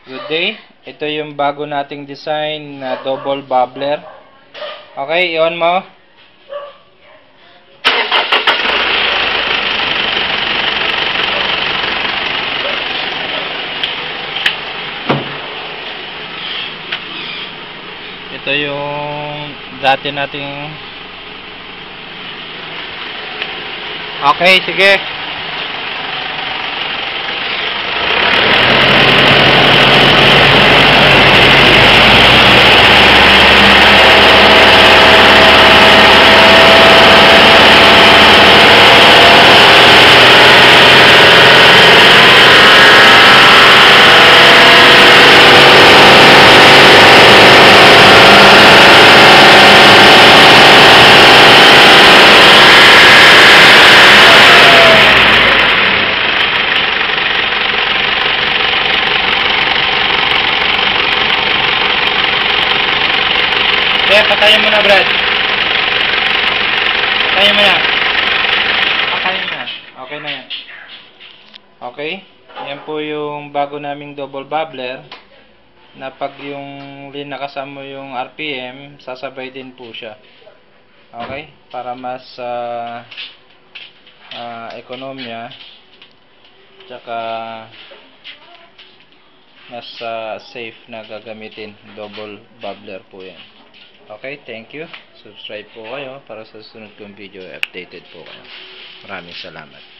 Good day. Ito yung bago nating design na double bubbler. Okay, i-on mo. Ito yung dati nating... Okay, sige. Okay, patayin mo na, Brad. Patayin mo na. Patayin mo na. Okay na yan. Okay. Yan po yung bago naming double bubbler na pag yung linakasan mo yung RPM, sasabay din po siya. Okay? Para mas ekonomiya tsaka mas safe na gagamitin. Double bubbler po yan. Okay, thank you. Subscribe po kayo para sa susunod kong video, updated po kayo. Maraming salamat.